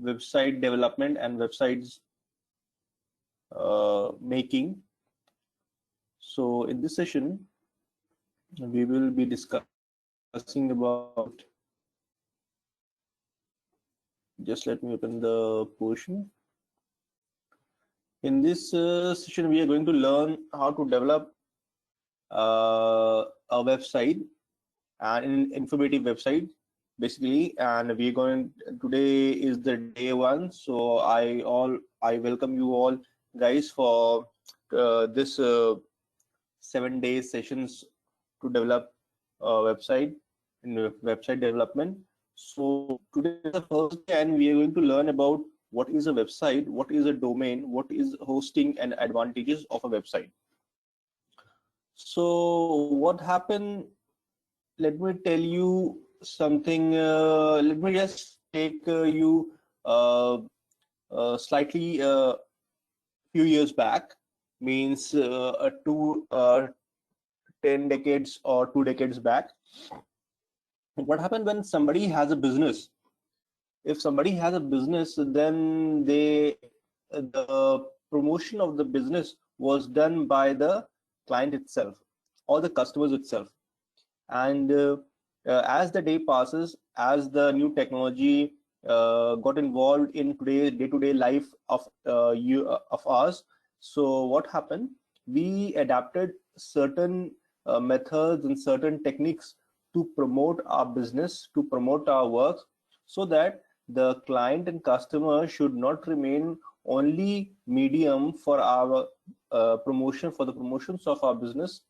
website development and websites making. So in this session, we will be discussing about, just let me open the portion. In this session, we are going to learn how to develop a website, and an informative website basically. And we're going, today is the day one, so I welcome you all guys for this 7 day sessions to develop a website in website development. So today is the first day, and we are going to learn about what is a website, what is a domain, what is hosting, and advantages of a website. So what happened, let me tell you something. Let me just take you slightly few years back, means 10 decades or 2 decades back. What happened when somebody has a business? If somebody has a business, then the promotion of the business was done by the client itself or the customers itself. And as the day passes, as the new technology got involved in today's day-to-day life of ours, so what happened? We adapted certain methods and certain techniques to promote our business, to promote our work, so that the client and customer should not remain only medium for our promotion, for the promotions of our business,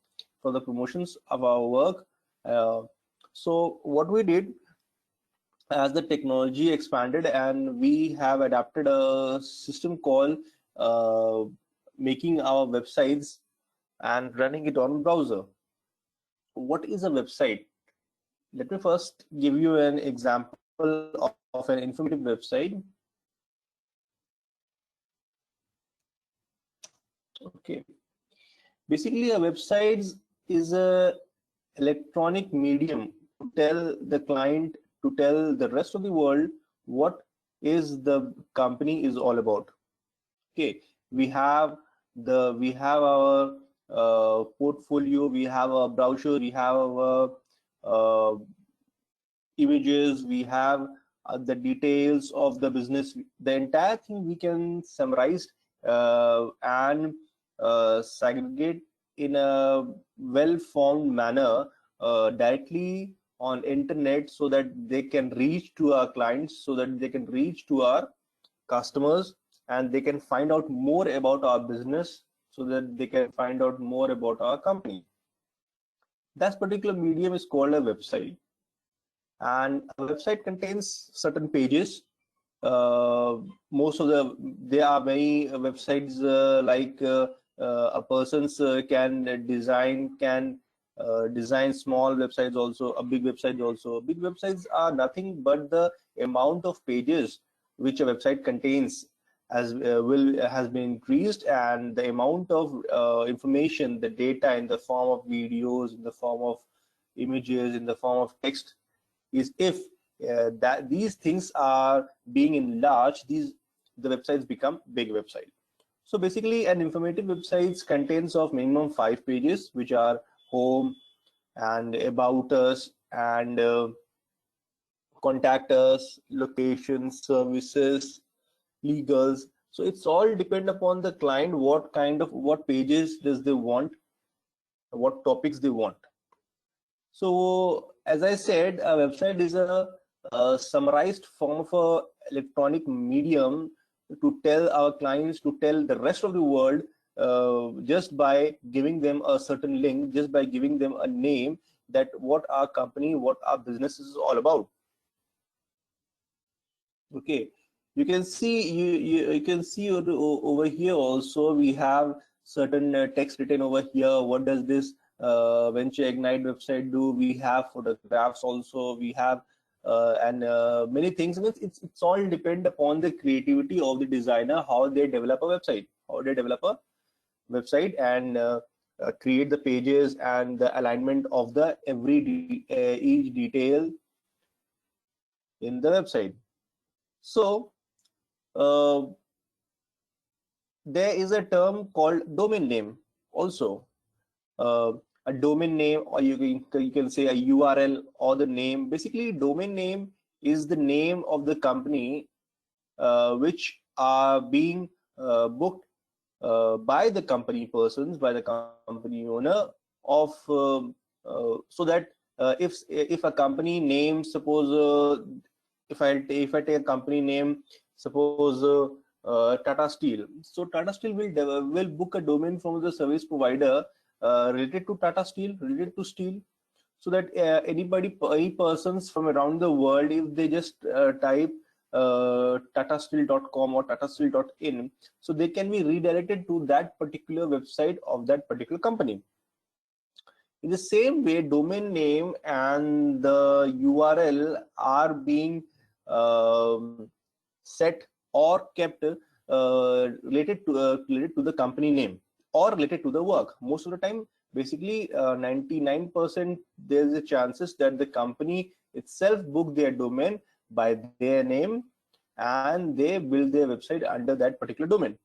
for the promotions of our work. So what we did, as the technology expanded, and we have adapted a system called making our websites and running it on browser. What is a website? Let me first give you an example of an informative website. Okay, basically a website is a electronic medium to tell the client, to tell the rest of the world what is the company is all about. Okay, we have our portfolio, we have a brochure, we have our images, we have the details of the business. The entire thing we can summarize and segregate in a well-formed manner directly on internet, so that they can reach to our clients, so that they can reach to our customers, and they can find out more about our business, so that they can find out more about our company. That particular medium is called a website. And a website contains certain pages. There are many websites like a person's can design small websites also, a big website also. Big websites are nothing but the amount of pages which a website contains has been increased, and the amount of information, the data in the form of videos, in the form of images, in the form of text, is if that these things are being enlarged, the websites become big website. So basically, an informative website contains of minimum 5 pages, which are home and about us and contact us, locations, services, legals. So it's all depend upon the client, what pages does they want, what topics they want. So as I said, a website is a summarized form of a electronic medium to tell our clients, to tell the rest of the world, just by giving them a certain link, just by giving them a name, that what our company, what our business is all about. Okay, you can see you can see over here also we have certain text written over here. What does this Venture Ignite website do? We have photographs also, we have and many things. It's all depend upon the creativity of the designer, how they develop a website, and create the pages and the alignment of the each detail in the website. So there is a term called domain name also. A domain name, or you can say a URL or the name. Basically, domain name is the name of the company which are being booked by the company persons, by the company owner of so that if a company name, suppose if I take a company name, suppose Tata Steel. So Tata Steel will book a domain from the service provider related to Tata Steel, related to steel, so that any persons from around the world, if they just type tatasteel.com or tatasteel.in, so they can be redirected to that particular website of that particular company. In the same way, domain name and the URL are being set or kept related to the company name or related to the work. Most of the time, basically 99% there's a chances that the company itself book their domain by their name and they build their website under that particular domain.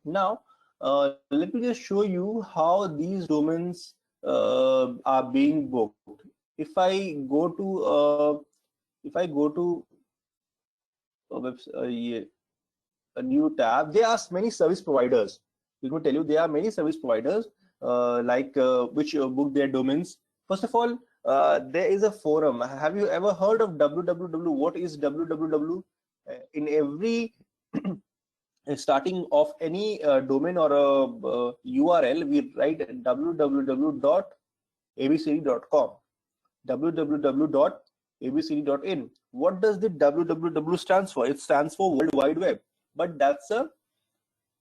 Now let me just show you how these domains are being booked. If I go to a new tab, there are many service providers. Let me tell you, there are many service providers which book their domains. First of all, there is a forum. Have you ever heard of www? What is www? In every starting of any domain or a URL, we write www.abcd.com, www.abcd.in. What does the www stands for? It stands for World Wide Web, but that's a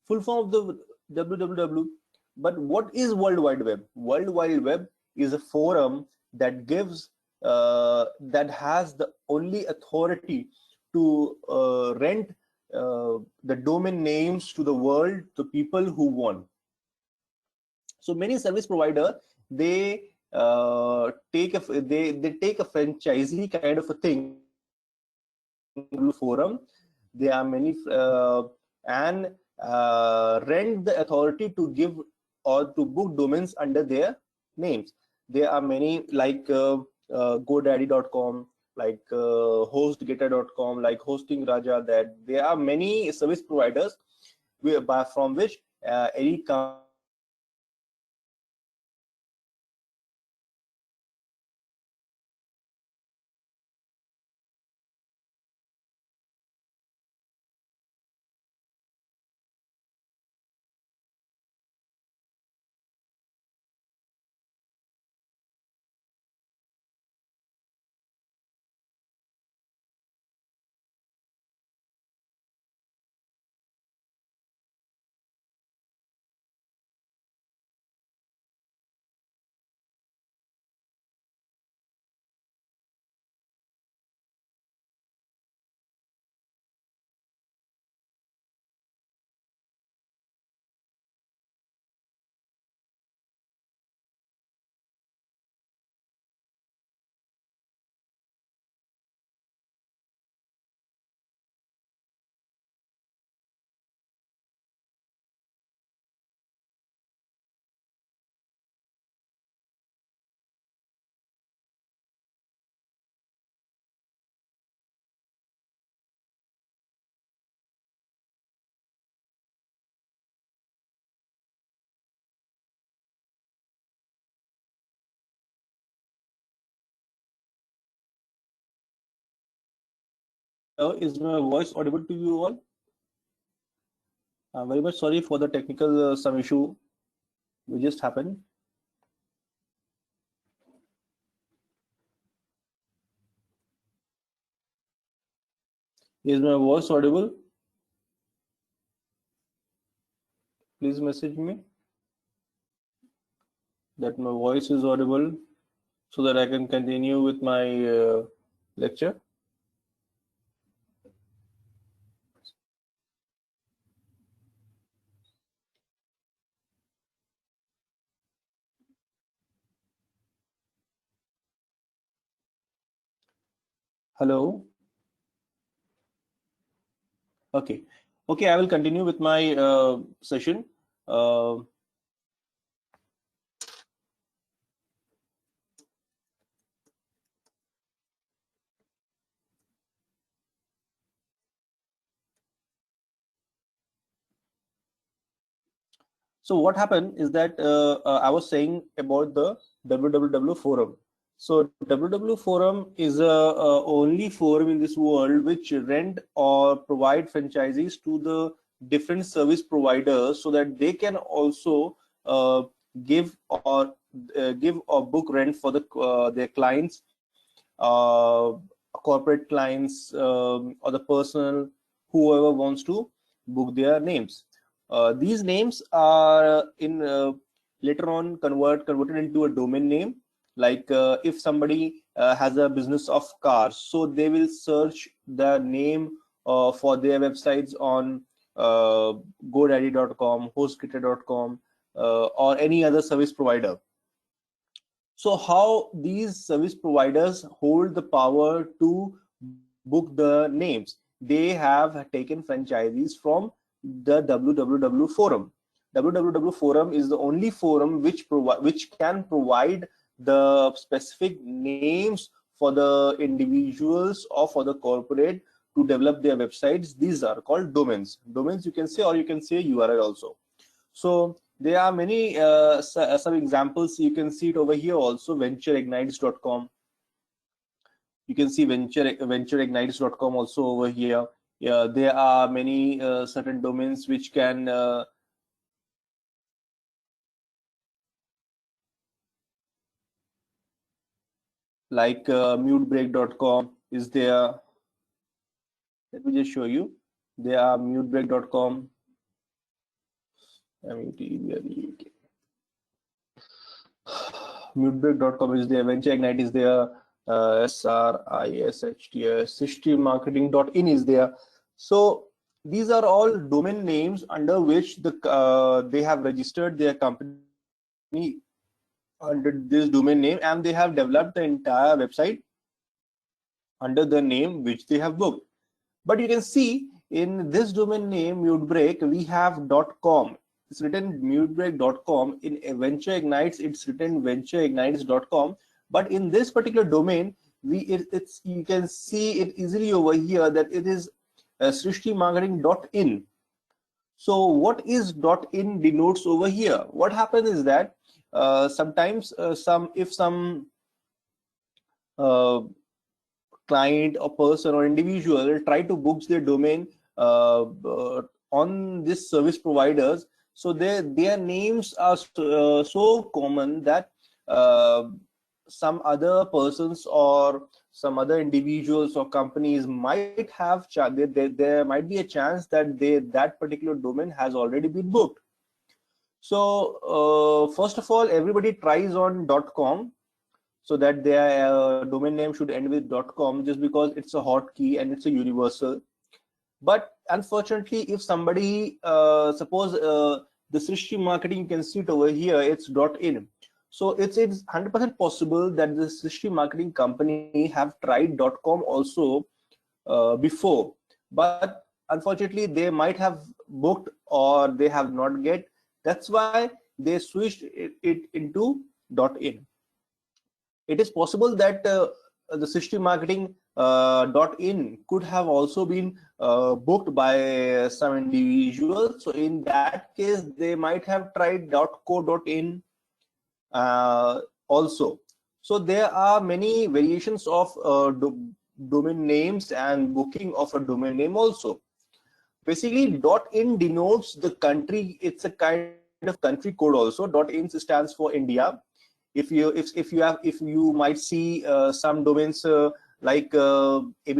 full form of the www. But what is World Wide Web? World Wide Web is a forum that gives that has the only authority to rent the domain names to the world, to people who want. So many service provider, they take a franchisee kind of a thing forum. There are many and rent the authority to give or to book domains under their names. There are many like GoDaddy.com, like HostGator.com, like Hosting Raja. That there are many service providers from which any company is my voice audible to you all? I'm very much sorry for the technical some issue which just happened. Is my voice audible? Please message me that my voice is audible so that I can continue with my lecture. Hello. Okay. Okay, I will continue with my session. Uh, so what happened is that I was saying about the www forum. So www forum is a only forum in this world which rent or provide franchises to the different service providers so that they can also uh, give or give or book rent for their clients, uh, corporate clients, or the personal whoever wants to book their names. These names are in later on converted into a domain name. Like if somebody has a business of cars, so they will search the name for their websites on GoDaddy.com, HostGator.com, or any other service provider. So how these service providers hold the power to book the names? They have taken franchisees from the www forum. www forum is the only forum which can provide the specific names for the individuals or for the corporate to develop their websites. These are called domains. Domains you can say, or you can say URL also. So there are many some examples. You can see it over here also, ventureignites.com. You can see ventureignites.com also over here. Yeah, there are many certain domains which can like mutebreak.com is there. Let me just show you. There are mutebreak.com. Mutebreak.com is there, Venture Ignite is there, SRISHTS, Marketing.in is there. So these are all domain names under which they have registered their company under this domain name, and they have developed the entire website under the name which they have booked. But you can see in this domain name Mutebreak, we have .com. It's written mutebreak.com. In Venture Ignites, it's written ventureignites.com. But in this particular domain, it's you can see it easily over here that it is srishtimarketing.in. So what is .in denotes over here? What happens is that sometimes some uh, client or person or individual try to book their domain on this service providers, so their names are so common that uh, some other persons or some other individuals or companies might have there might be a chance that that particular domain has already been booked. So first of all, everybody tries on .com, so that their domain name should end with .com, just because it's a hotkey and it's a universal. But unfortunately, if somebody suppose the Srishti Marketing, you can see it over here, it's .in. So it's 100% possible that the Srishti Marketing company have tried .com also before, but unfortunately they might have booked or they have not get. That's why they switched it into .in. It is possible that the Srishti Marketing .in could have also been booked by some individuals. So in that case, they might have tried .co.in also. So there are many variations of domain names and booking of a domain name also. Basically, .in denotes the country. It's a kind of country code also. .in stands for India. If you might see some domains like abcd.uk,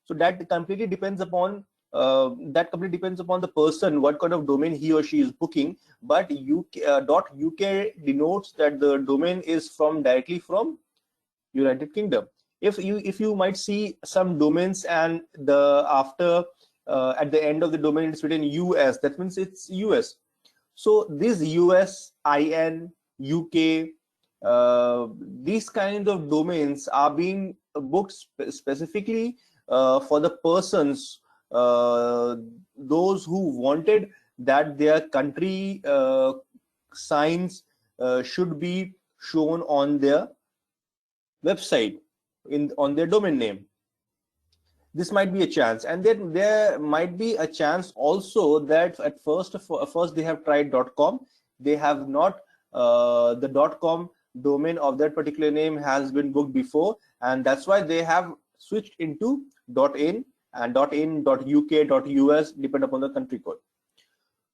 so that completely depends upon the person what kind of domain he or she is booking. But .uk denotes that the domain is from directly from United Kingdom. If you might see some domains and the after at the end of the domain it's written US, that means it's US. So these US, IN, UK, these kinds of domains are being booked specifically for the persons those who wanted that their country signs should be shown on their website on their domain name. This might be a chance, and then there might be a chance also that at first they have tried .com. They have not the .com domain of that particular name has been booked before, and that's why they have switched into .in and .in, .uk, .us, depend upon the country code.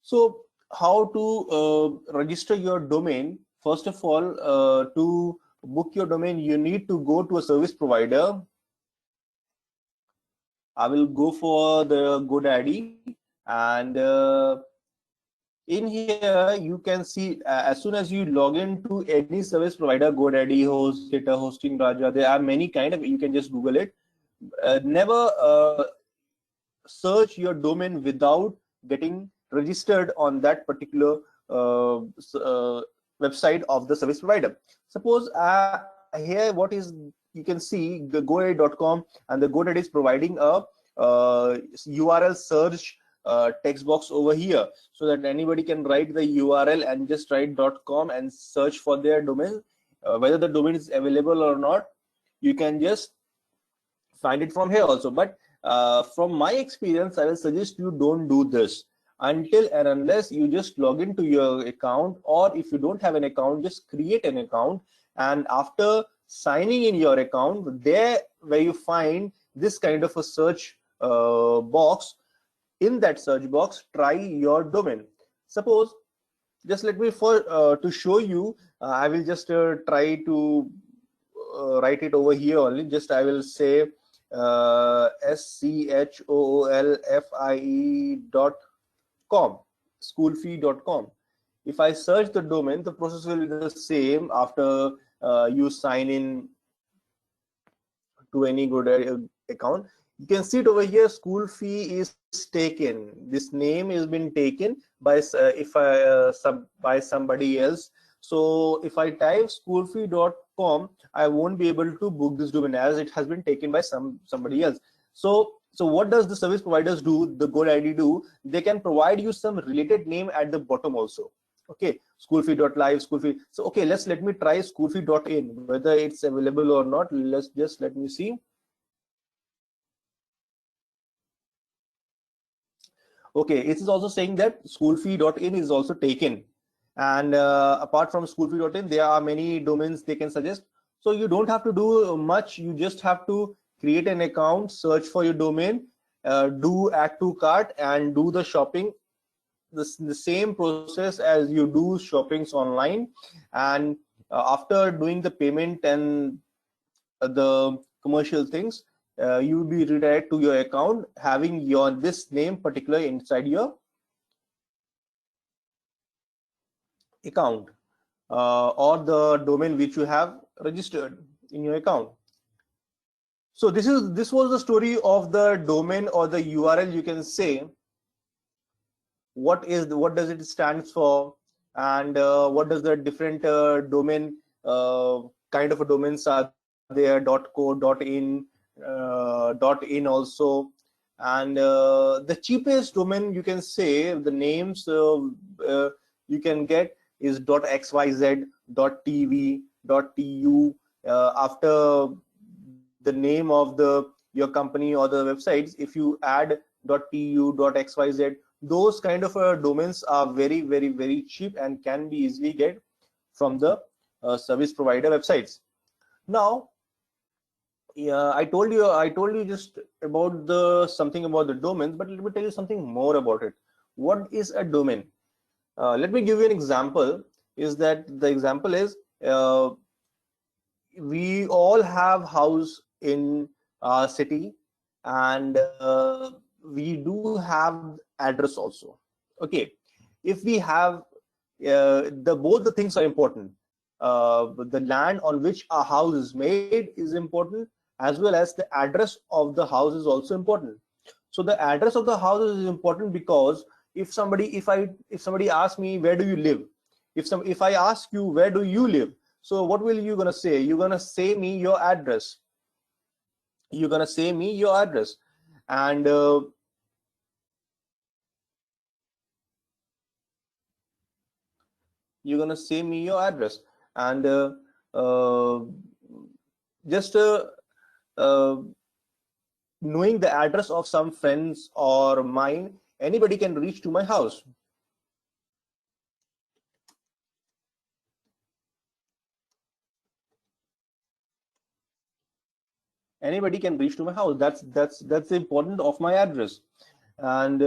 So how to register your domain? First of all, to book your domain, you need to go to a service provider. I will go for the GoDaddy, and in here you can see as soon as you log into any service provider, GoDaddy, HostGator, Hosting Raja, there are many kind of, you can just Google it. Never search your domain without getting registered on that particular website of the service provider. Suppose here what is, you can see the GoDaddy.com, and the GoDaddy is providing a URL search text box over here, so that anybody can write the URL and just write .com and search for their domain. Whether the domain is available or not, you can just find it from here also. But from my experience, I will suggest you don't do this until and unless you just log into your account, or if you don't have an account, just create an account, and after signing in your account, there where you find this kind of a search box, in that search box try your domain. Suppose, just let me to show you, I will just try to write it over here only. Just I will say schoolfie.com, schoolfie.com. If I search the domain, the process will be the same after you sign in to any GoDaddy account. You can see it over here, school fee is taken. This name has been taken by by somebody else. So if I type schoolfee.com, I won't be able to book this domain as it has been taken by somebody else. So what does the service providers do, the GoDaddy do? They can provide you some related name at the bottom also. Okay, schoolfee.live, schoolfee. So okay, let me try schoolfee.in, whether it's available or not. Let me see. Okay, it is also saying that schoolfee.in is also taken, and apart from schoolfee.in, there are many domains they can suggest. So you don't have to do much. You just have to create an account, search for your domain, do add to cart, and do the shopping. The same process as you do shoppings online, and after doing the payment and the commercial things, you will be redirected to your account having your this name particular inside your account or the domain which you have registered in your account. So this was the story of the domain or the URL. You can say what does it stands for, and what does the different domain kind of a domains are there, .co, .in, .in also, and the cheapest domain you can say the names you can get is .xyz, .tv, .tu. After the name of your company or the websites, if you add .tu, .xyz, those kind of domains are very, very, very cheap and can be easily get from the service provider websites. Now, I told you just about something about the domains, but let me tell you something more about it. What is a domain? Let me give you an example. Is that the example is we all have house in our city, and we do have address also. Okay, if we have both the things are important. The land on which a house is made is important, as well as the address of the house is also important. So the address of the house is important because if somebody asks me where do you live, if I ask you where do you live, so what will you gonna say? You're gonna say me your address. You're gonna say me your address, and you're gonna say me your address. And just knowing the address of some friends or mine, anybody can reach to my house. Anybody can reach to my house. That's the important of my address. And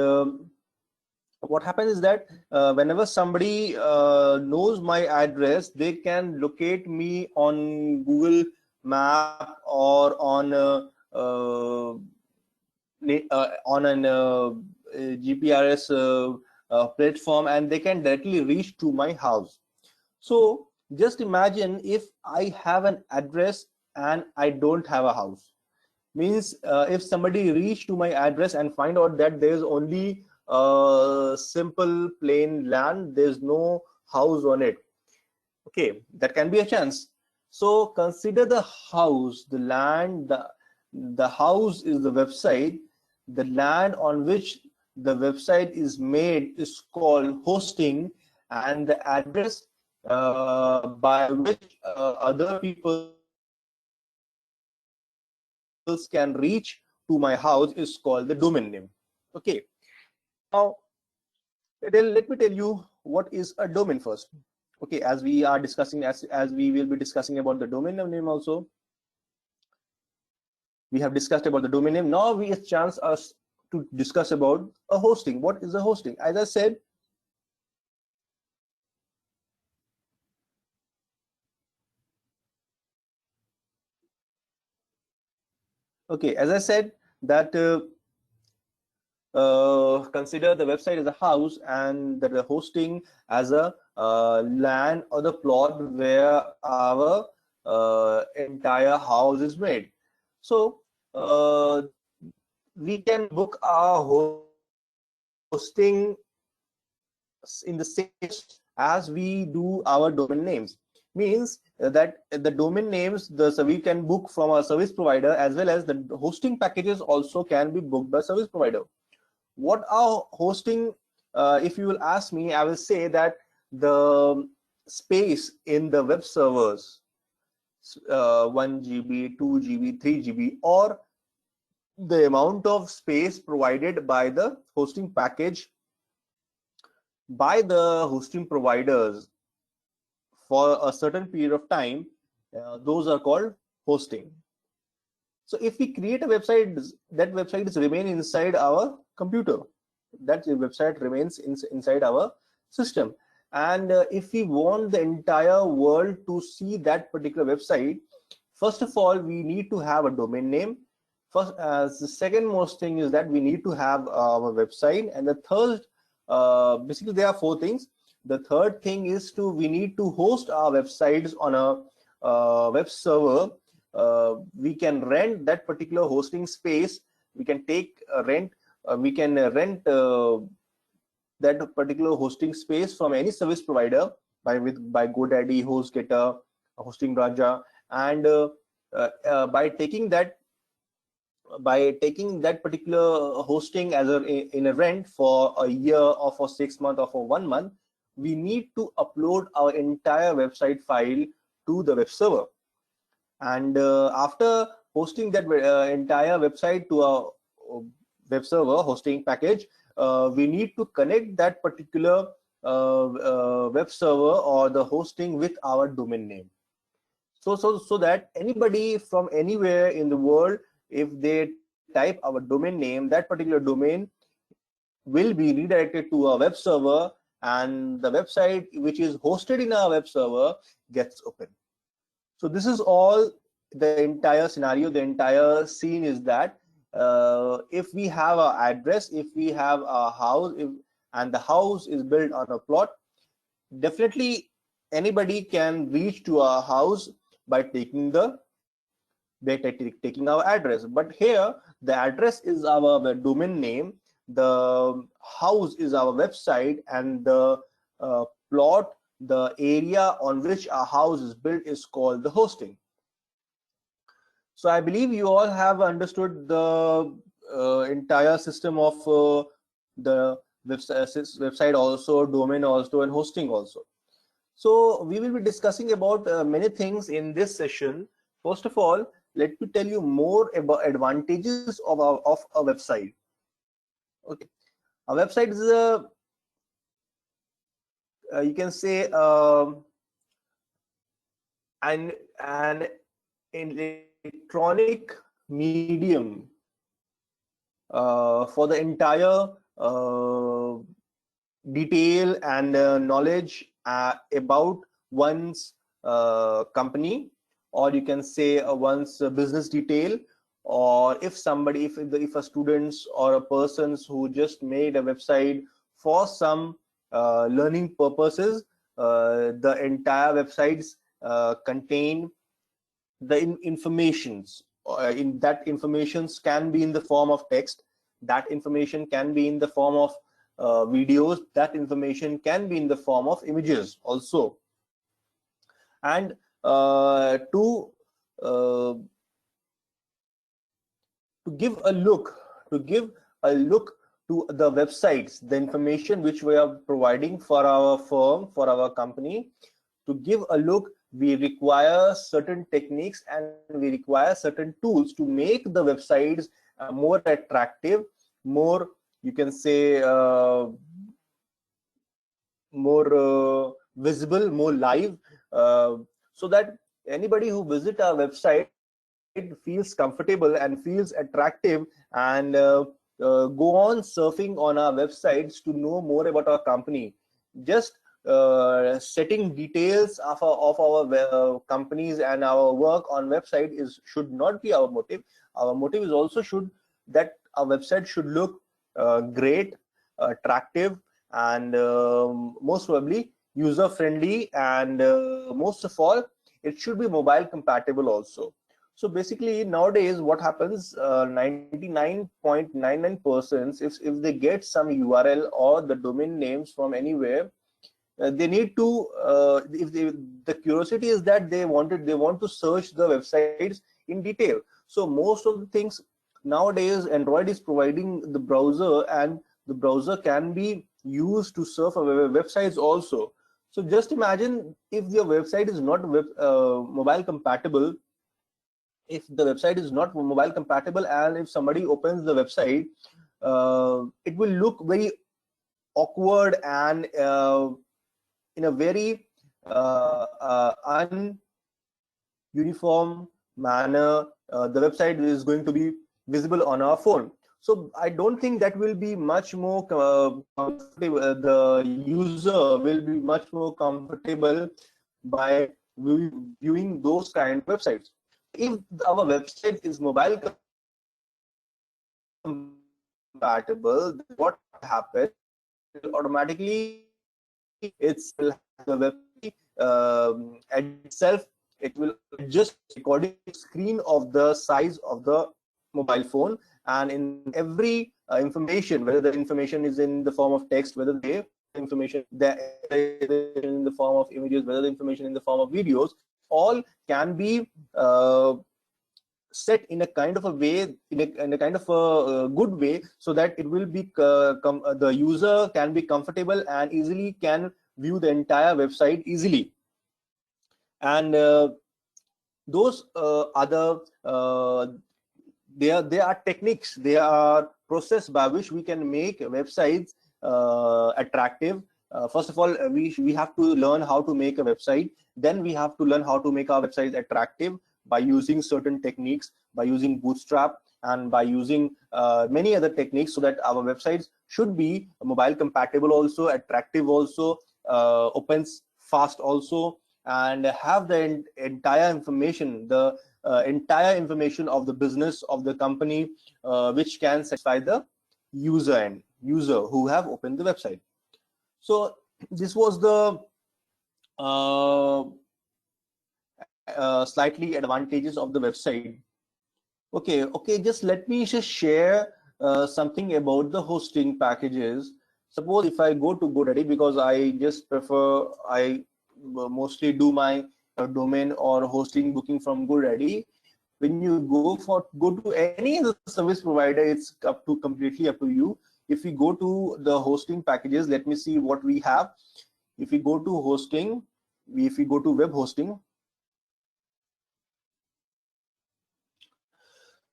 what happens is that whenever somebody knows my address, they can locate me on Google Map or on an GPRS platform, and they can directly reach to my house. So just imagine if I have an address and I don't have a house. Means if somebody reach to my address and find out that there's only simple plain land, there's no house on it. Okay, that can be a chance. So consider the house, the land, the house is the website. The land on which the website is made is called hosting, and the address by which other people can reach to my house is called the domain name. Okay, now let me tell you what is a domain first. Okay, as we are discussing, as we will be discussing about the domain name also. We have discussed about the domain name. Now we have chance us to discuss about a hosting. What is a hosting? As I said, okay, as I said that consider the website as a house and the hosting as a land or the plot where our entire house is made. So we can book our hosting in the same as we do our domain names. Means that the domain names, so we can book from a service provider, as well as the hosting packages also can be booked by service provider. What are hosting? If you will ask me, I will say that the space in the web servers, 1 GB, 2 GB, 3 GB, or the amount of space provided by the hosting package by the hosting providers for a certain period of time, those are called hosting. So if we create a website, that website is remain inside our computer. That website remains inside our system. And if we want the entire world to see that particular website, first of all, we need to have a domain name. First, the second most thing is that we need to have our website, and the third, basically there are four things. The third thing is we need to host our websites on a web server. We can rent that particular hosting space. We can take rent. We can rent that particular hosting space from any service provider by GoDaddy, HostGator, Hosting Raja, and by taking that particular hosting as in a rent for a year or for 6 months or for 1 month, we need to upload our entire website file to the web server. And after hosting that entire website to a web server hosting package, we need to connect that particular web server or the hosting with our domain name. So that anybody from anywhere in the world, if they type our domain name, that particular domain will be redirected to a web server, and the website which is hosted in our web server gets open. So this is all the entire scenario. The entire scene is that if we have an address, if we have a house, and the house is built on a plot, definitely anybody can reach to our house by taking our address. But here the address is our domain name, the house is our website, and the plot, the area on which our house is built, is called the hosting. So I believe you all have understood the entire system of the website also, domain also, and hosting also. So we will be discussing about many things in this session. First of all, let me tell you more about advantages of a website. Okay, a website is a you can say an electronic medium for the entire detail and knowledge about one's company, or you can say one's business detail, or if somebody, if a students or a persons who just made a website for some learning purposes, the entire websites contain the informations. In that informations can be in the form of text, that information can be in the form of videos, that information can be in the form of images also. And uh, to give a look to the websites, the information which we are providing for our firm, for our company, to give a look, we require certain techniques and we require certain tools to make the websites more attractive, more, you can say, more visible, more live, so that anybody who visit our website feels comfortable and feels attractive, and go on surfing on our websites to know more about our company. Just setting details of our companies and our work on website should not be our motive. Our motive is also that our website should look great, attractive, and most probably user friendly, and most of all, it should be mobile compatible also. So basically nowadays what happens, 99.99%, if they get some URL or the domain names from anywhere, they need to the curiosity is that they want to search the websites in detail. So most of the things nowadays, Android is providing the browser, and the browser can be used to surf websites also. So just imagine if your website is not mobile compatible, if the website is not mobile compatible, and if somebody opens the website, it will look very awkward, and in a very ununiform manner, the website is going to be visible on our phone. So I don't think that will be much more comfortable. The user will be much more comfortable by viewing those kind of websites. If our website is mobile compatible, then what happens? Automatically, it's the website itself. It will adjust according to the screen of the size of the mobile phone, and in every information, whether the information is in the form of text, whether the information in the form of images, whether the information in the form of videos, all can be set in a kind of a way, in a kind of a good way, so that it will be the user can be comfortable and easily can view the entire website easily. And those other there are techniques, there are process by which we can make websites attractive. First of all, we have to learn how to make a website. Then we have to learn how to make our websites attractive by using certain techniques, by using Bootstrap, and by using many other techniques, so that our websites should be mobile compatible also, attractive also, opens fast also, and have the entire information, the entire information of the business of the company, which can satisfy the user who have opened the website. So this was the slightly advantages of the website. Okay, just let me just share something about the hosting packages. Suppose if I go to GoDaddy, because I just prefer, I mostly do my domain or hosting booking from GoDaddy. When you go to any other service provider, it's completely up to you. If we go to the hosting packages, let me see what we have. If we go to hosting, if we go to web hosting,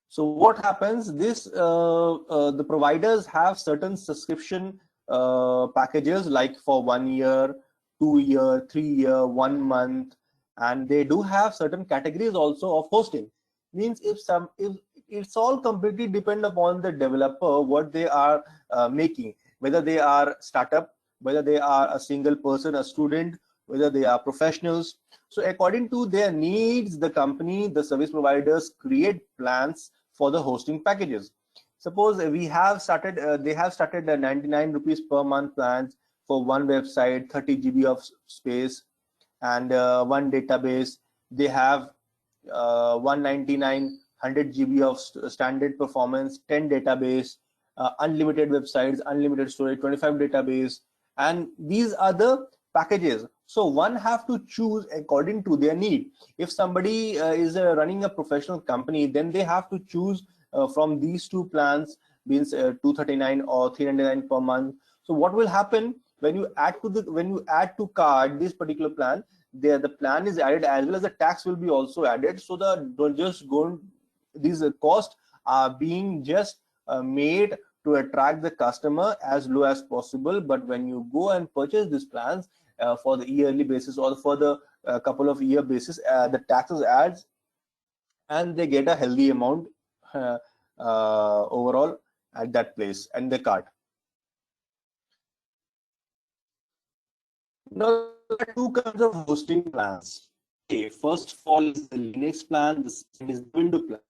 so what happens, this the providers have certain subscription packages, like for 1 year, 2 year, 3 year, 1 month, and they do have certain categories also of hosting. Means if it's all completely depend upon the developer, what they are making, whether they are startup, whether they are a single person, a student, whether they are professionals. So according to their needs, the company, the service providers create plans for the hosting packages. Suppose we have started, they have started 99 rupees per month plans for one website, 30 GB of space, and one database. They have 199, 100 GB of standard performance, 10 database, unlimited websites, unlimited storage, 25 database, and these are the packages. So one have to choose according to their need. If somebody is running a professional company, then they have to choose from these two plans, means 239 or 399 per month. So what will happen when you add to cart this particular plan, there the plan is added as well as the tax will be also added. So the don't just go, these costs are being just made to attract the customer as low as possible. But when you go and purchase these plans for the yearly basis or for the couple of year basis, the taxes adds and they get a healthy amount overall at that place and the cart. Now there are two kinds of hosting plans. Okay, first of all is the Linux plan, the second is the Windows plan.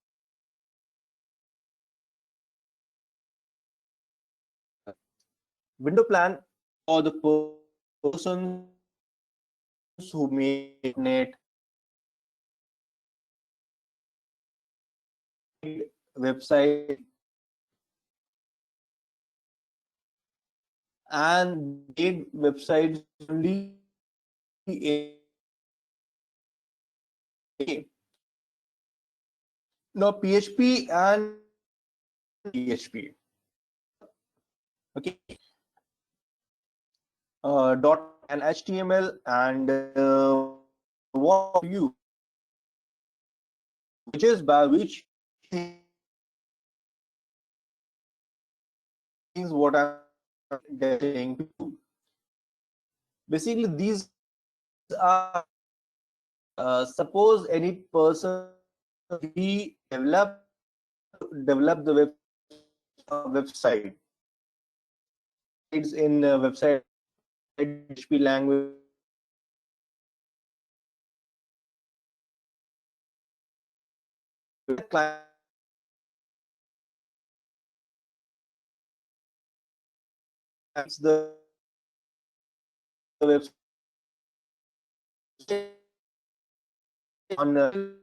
Window plan for the persons who make net website and made websites only in now PHP and PHP. Okay, dot and HTML and what you, which is by which things what I'm saying to you. Basically, these are suppose any person he develop the website. It's in website PHP language. Clients the website on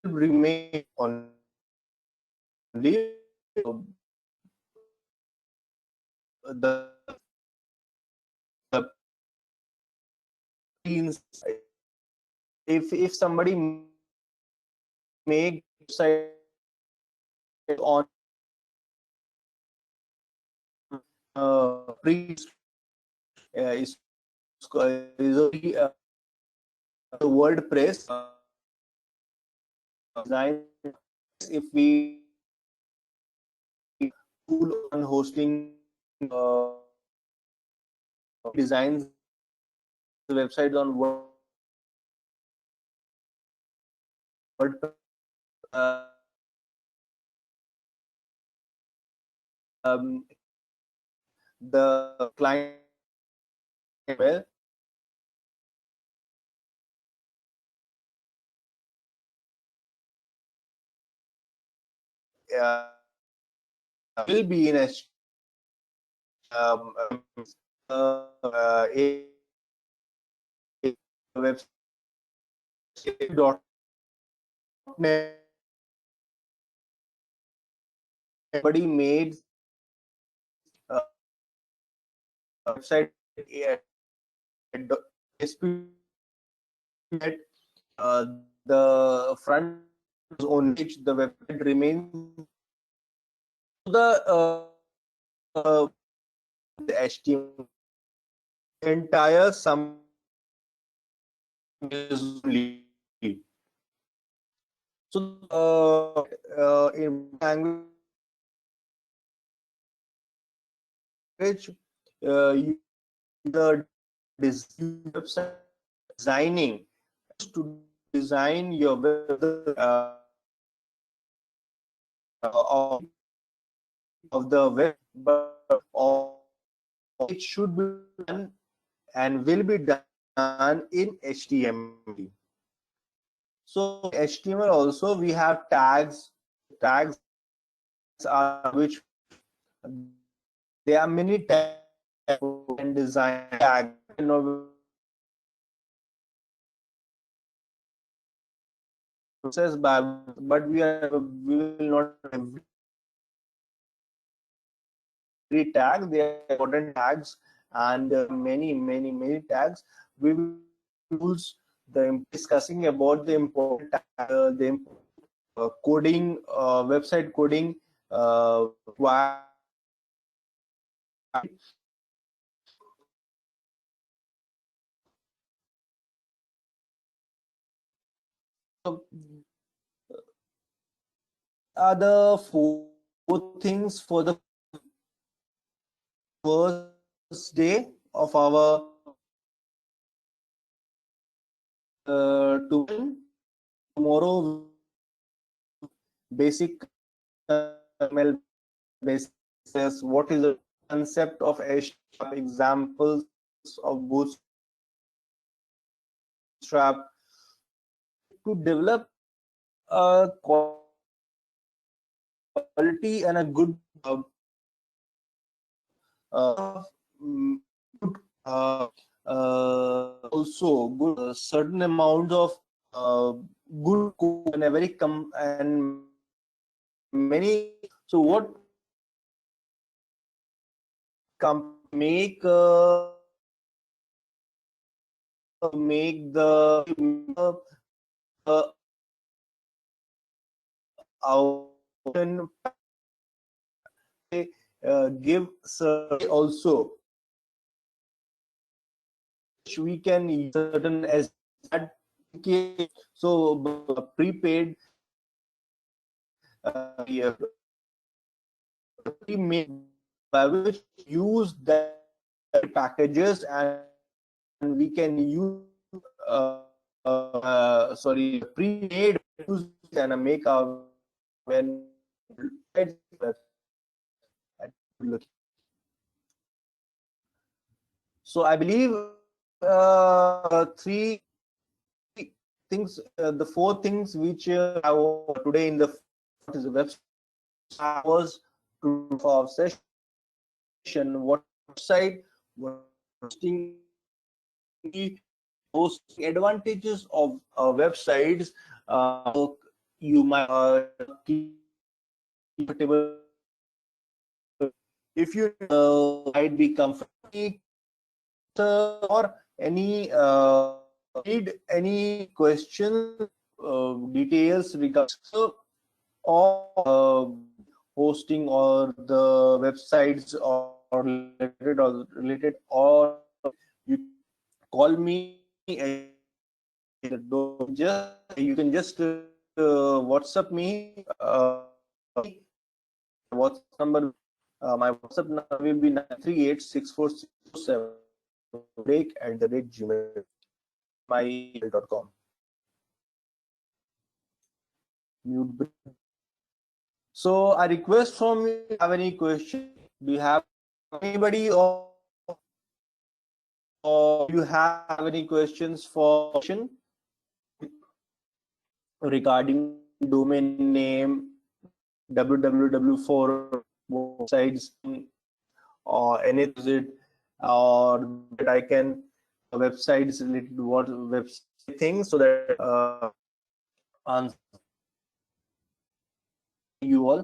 remain on the if somebody make website on pre is only WordPress design. If we tool on hosting designs the websites on WordPress, the client well will be in a um, a website .NET. Somebody made a website the front on which the website remains the the HTML entire some is lead. So in language, you the website designing to design your web of the web, but it should be done and will be done in HTML. So HTML also we have tags. Tags are which there are many tags and design tag. Process by, but we will not every tag. There are important tags and many tags. We will use the discussing about the important the coding, website coding. Why are the four things for the first day of our tomorrow basic ML basis. What is the concept of HTML, examples of Bootstrap to develop a quality and a good good also good certain amount of good code and a very and many. So what make make the uh, our give also we can use certain as so prepaid yeah, by which use that packages and we can use sorry pre-made use and make our when so I believe three things, the four things which I want today in the what is the website was to our session. What website, what hosting, hosting advantages of websites. You might keep comfortable if you might be comfortable or any need any question details regarding or hosting or the websites or related or you call me just you can just WhatsApp me WhatsApp number my WhatsApp number will be 9386467 break@gmail my.com. So I request from you, have any question? Do you have anybody or you have any questions for regarding domain name, www for websites or anything, or that I can websites related to what website things so that answer you all.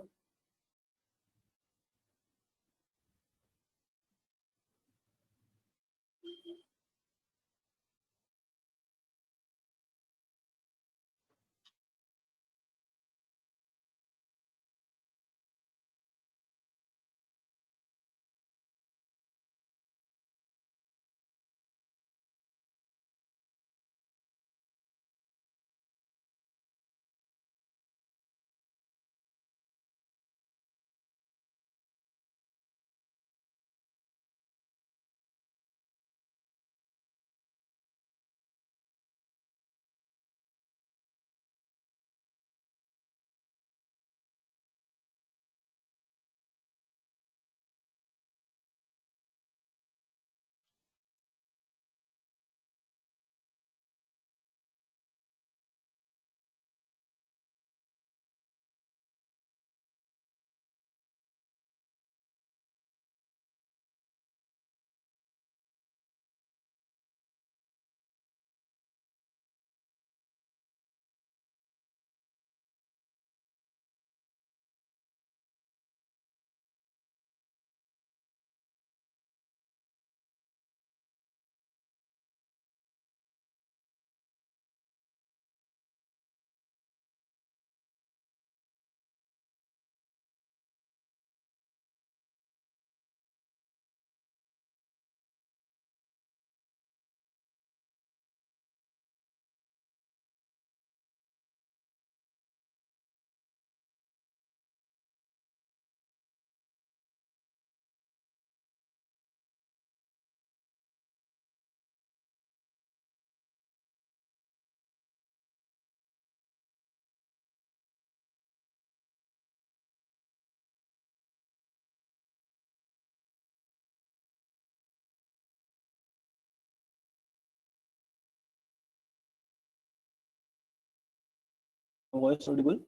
voice audible?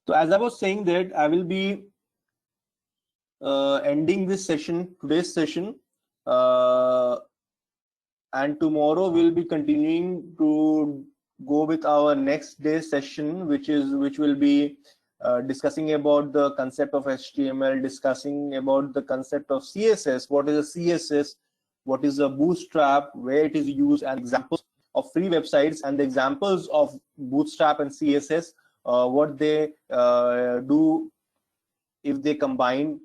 So as I was saying that I will be ending this session, today's session, and tomorrow we'll be continuing to go with our next day's session, which will be discussing about the concept of HTML, discussing about the concept of CSS, what is a CSS, what is a Bootstrap, where it is used, and examples of free websites and the examples of Bootstrap and CSS, what they do if they combine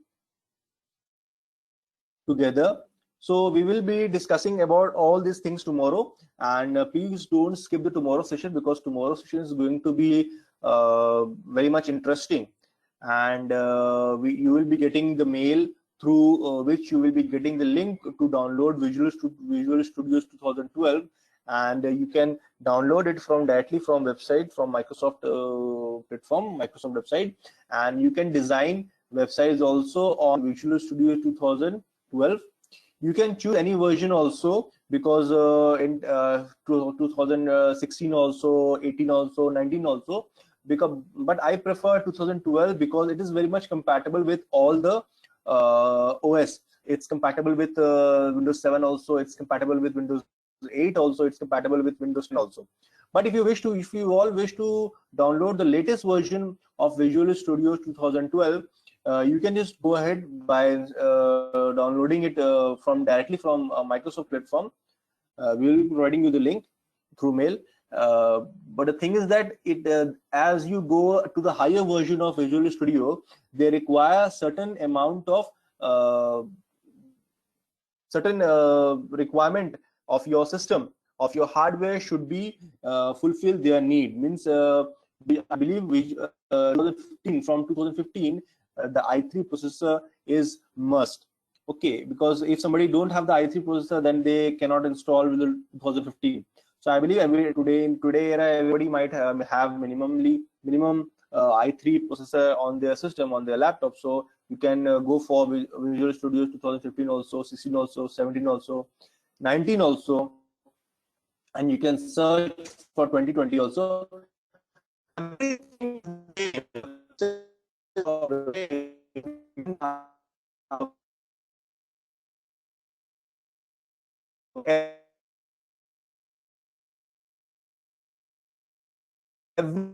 together. So we will be discussing about all these things tomorrow, and please don't skip the tomorrow session, because tomorrow session is going to be very much interesting, and you will be getting the mail through which you will be getting the link to download Visual Studios 2012, and you can download it from directly from website, from Microsoft platform, Microsoft website, and you can design websites also on Visual Studio 2012. You can choose any version also, because in 2016 also, 18 also, 19 also, because but I prefer 2012 because it is very much compatible with all the OS. It's compatible with Windows 7 also, it's compatible with Windows 8 also, it's compatible with Windows 10 also. But if you all wish to download the latest version of Visual Studio 2012, you can just go ahead by downloading it from directly from Microsoft platform. We will be providing you the link through mail. But the thing is that as you go to the higher version of Visual Studio, they require certain amount of certain requirement of your system, of your hardware should be fulfill their need. Means I believe from 2015 the i3 processor is must. Okay, because if somebody don't have the i3 processor, then they cannot install with the 2015. So I believe in today era, everybody might have minimum i3 processor on their system, on their laptop. So you can go for Visual Studio 2015 also, 16 also, 17 also, 19 also, and you can search for 2020 also. Every